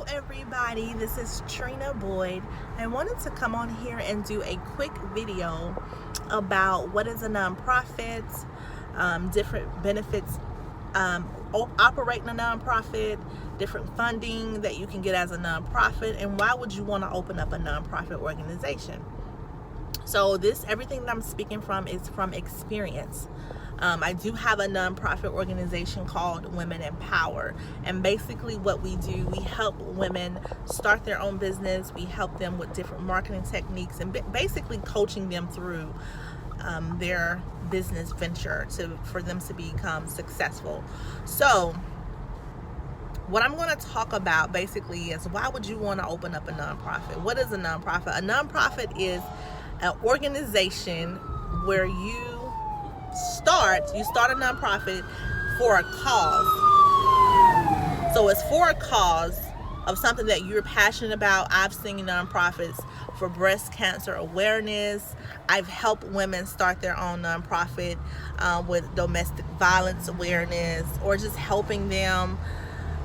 Everybody, this is Trina Boyd. I wanted to come on here and do a quick video about what is a nonprofit, different benefits operating a nonprofit, different funding that you can get as a nonprofit, and why would you want to open up a nonprofit organization. So everything that I'm speaking from is from experience. I do have a nonprofit organization called Women in Power, and basically what we do, we help women start their own business. We help them with different marketing techniques and basically coaching them through their business venture for them to become successful. So what I'm going to talk about basically is, why would you want to open up a nonprofit? What is a nonprofit? A nonprofit is an organization where you start a nonprofit for a cause. So it's for a cause of something that you're passionate about. I've seen nonprofits for breast cancer awareness. I've helped women start their own nonprofit with domestic violence awareness, or just helping them.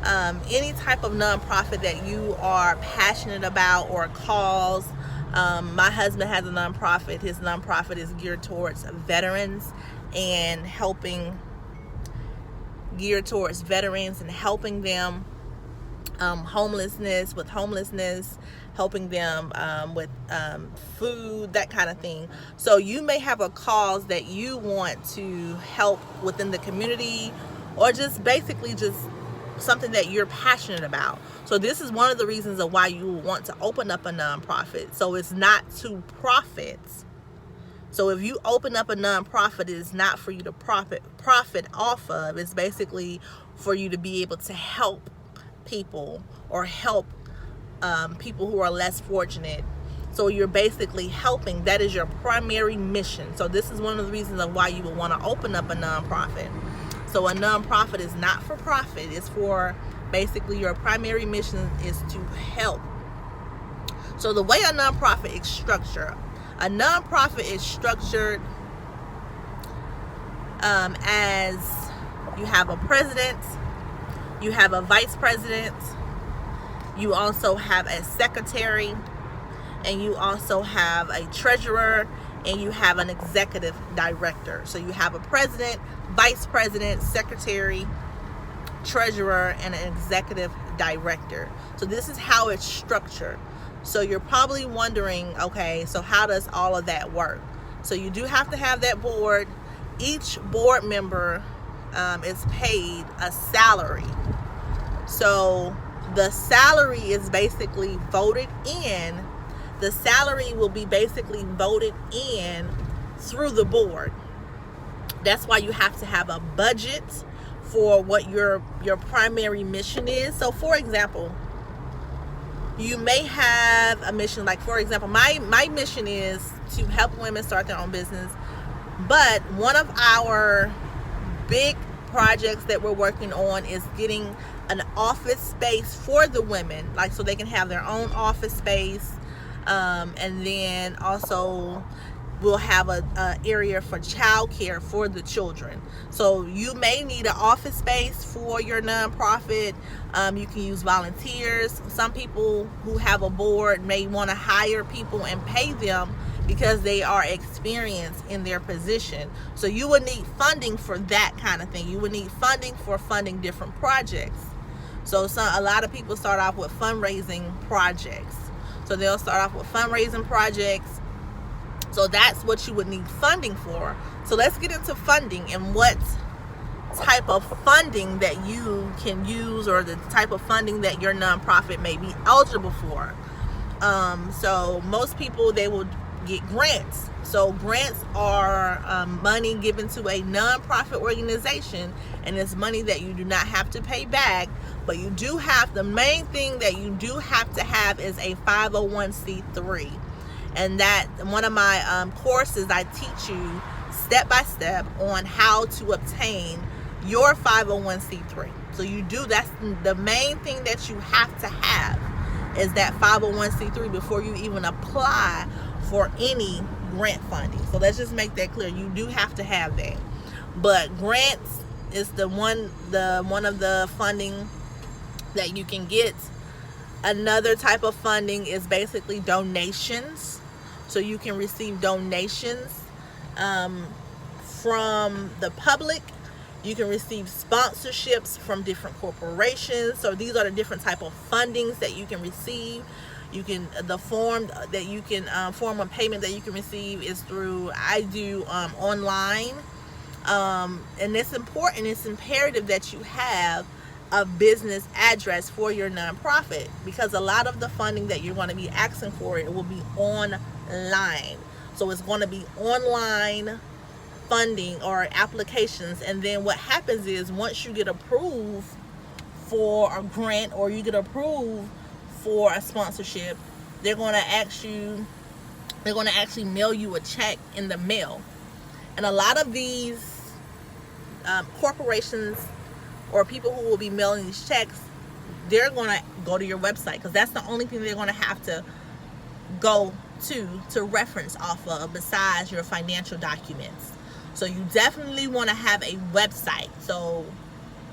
Any type of nonprofit that you are passionate about or a cause. My husband has a nonprofit. His nonprofit is geared towards veterans and helping them homelessness, helping them with food, that kind of thing. So you may have a cause that you want to help within the community, or just basically just something that you're passionate about. So this is one of the reasons of why you want to open up a nonprofit. So it's not to profit. So if you open up a nonprofit, it is not for you to profit off of. It's basically for you to be able to help people, or help people who are less fortunate. So you're basically helping. That is your primary mission. So this is one of the reasons of why you would want to open up a nonprofit. So a nonprofit is not for profit. It's for basically your primary mission is to help. So the way a nonprofit is structured as you have a president, you have a vice president, you also have a secretary, and you also have a treasurer, and you have an executive director. So you have a president, vice president, secretary, treasurer, and an executive director. So this is how it's structured. So you're probably wondering, okay, so how does all of that work? So you do have to have that board. Each board member is paid a salary. So the salary is basically voted in. The salary will be basically voted in through the board. That's why you have to have a budget for what your primary mission is. So for example, you may have a mission, like for example, my mission is to help women start their own business. But one of our big projects that we're working on is getting an office space for the women, like so they can have their own office space. And then also we'll have a area for childcare for the children. So you may need an office space for your nonprofit. You can use volunteers. Some people who have a board may want to hire people and pay them because they are experienced in their position. So you would need funding for that kind of thing. You would need funding for funding different projects. So a lot of people start off with fundraising projects. So they'll start off with fundraising projects. So that's what you would need funding for. So let's get into funding and what type of funding that you can use, or the type of funding that your nonprofit may be eligible for. So most people, they will get grants. So grants are money given to a nonprofit organization, and it's money that you do not have to pay back. But you do have, the main thing that you do have to have is a 501c3. And that one of my courses, I teach you step by step on how to obtain your 501c3. So you do, that's the main thing that you have to have, is that 501c3 before you even apply for any grant funding. So let's just make that clear. You do have to have that. But grants is one of the funding that you can get Another type of funding is basically donations. So you can receive donations from the public. You can receive sponsorships from different corporations. So these are the different type of fundings that you can receive. You can, the form that you can, form of payment that you can receive is through, I do online. And it's important, it's imperative that you have a business address for your nonprofit, because a lot of the funding that you're going to be asking for, it will be online. So it's going to be online funding or applications. And then what happens is, once you get approved for a grant or you get approved for a sponsorship, they're going to actually mail you a check in the mail. And a lot of these corporations or people who will be mailing these checks, they're going to go to your website, because that's the only thing they're going to have to go to reference off of, besides your financial documents. So you definitely want to have a website. So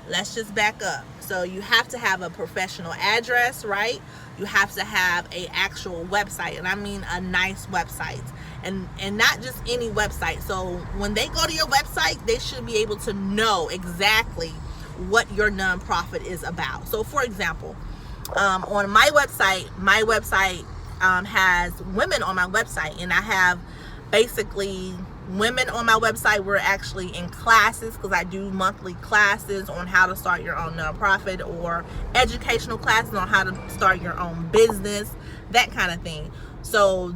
let's just back up. So you have to have a professional address, right? You have to have a actual website, and I mean a nice website, and not just any website. So when they go to your website, they should be able to know exactly what your nonprofit is about. So for example, on my website has women on my website, and I have basically women on my website. We're actually in classes, because I do monthly classes on how to start your own nonprofit, or educational classes on how to start your own business, that kind of thing. So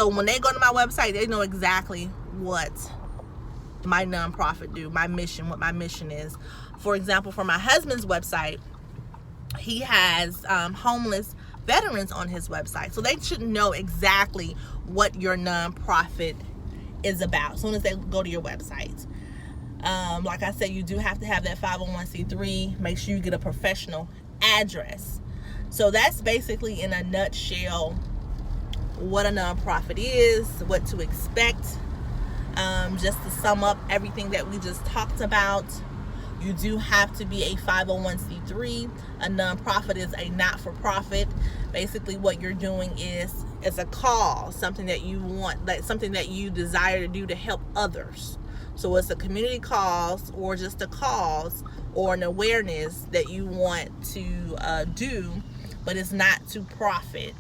when they go to my website, they know exactly what my nonprofit do, my mission, what my mission is. For example, for my husband's website, he has homeless veterans on his website, so they should know exactly what your nonprofit is about as soon as they go to your website. Like I said, you do have to have that 501c3. Make sure you get a professional address. So that's basically, in a nutshell, what a nonprofit is, what to expect. Just to sum up everything that we just talked about, you do have to be a 501c3. A nonprofit is a not-for-profit. Basically what you're doing is a cause, something that you want, like something that you desire to do to help others. So it's a community cause, or just a cause or an awareness that you want to do, but it's not to profit.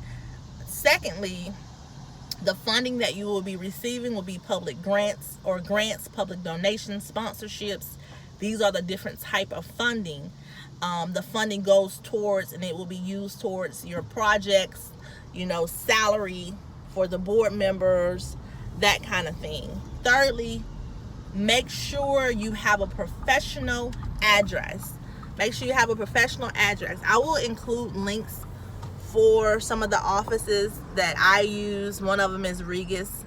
Secondly, the funding that you will be receiving will be public grants, public donations, sponsorships. These are the different type of funding. The funding goes towards, and it will be used towards your projects, salary for the board members, that kind of thing. Thirdly, make sure you have a professional address. Make sure you have a professional address. I will include links for some of the offices that I use. One of them is Regis.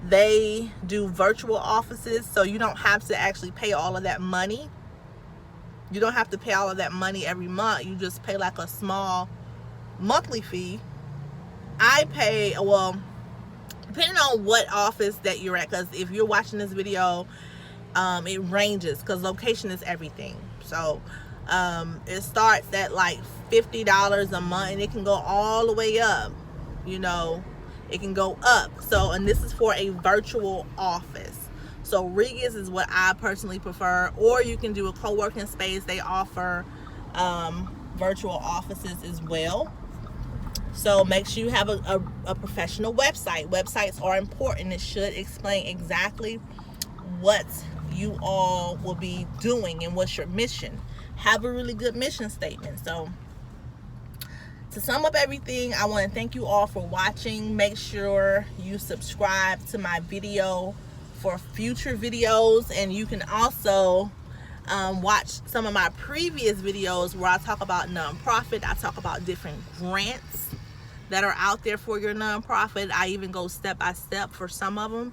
They do virtual offices, so you don't have to actually pay all of that money. You don't have to pay all of that money every month. You just pay like a small monthly fee. I pay, well, depending on what office that you're at, because if you're watching this video, it ranges, because location is everything. So it starts at like $50 a month, and it can go all the way up. It can go up. So, and this is for a virtual office. So Regis is what I personally prefer, or you can do a co-working space. They offer virtual offices as well. So make sure you have a professional website. Websites are important. It should explain exactly what you all will be doing and what's your mission. Have a really good mission statement. So to sum up everything, I want to thank you all for watching. Make sure you subscribe to my video for future videos, and you can also watch some of my previous videos where I talk about nonprofit. I talk about different grants that are out there for your nonprofit. I even go step by step for some of them,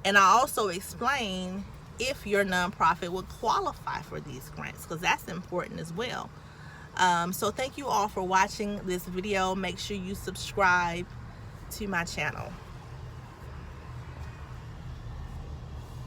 and I also explain if your nonprofit would qualify for these grants, because that's important as well. So thank you all for watching this video. Make sure you subscribe to my channel.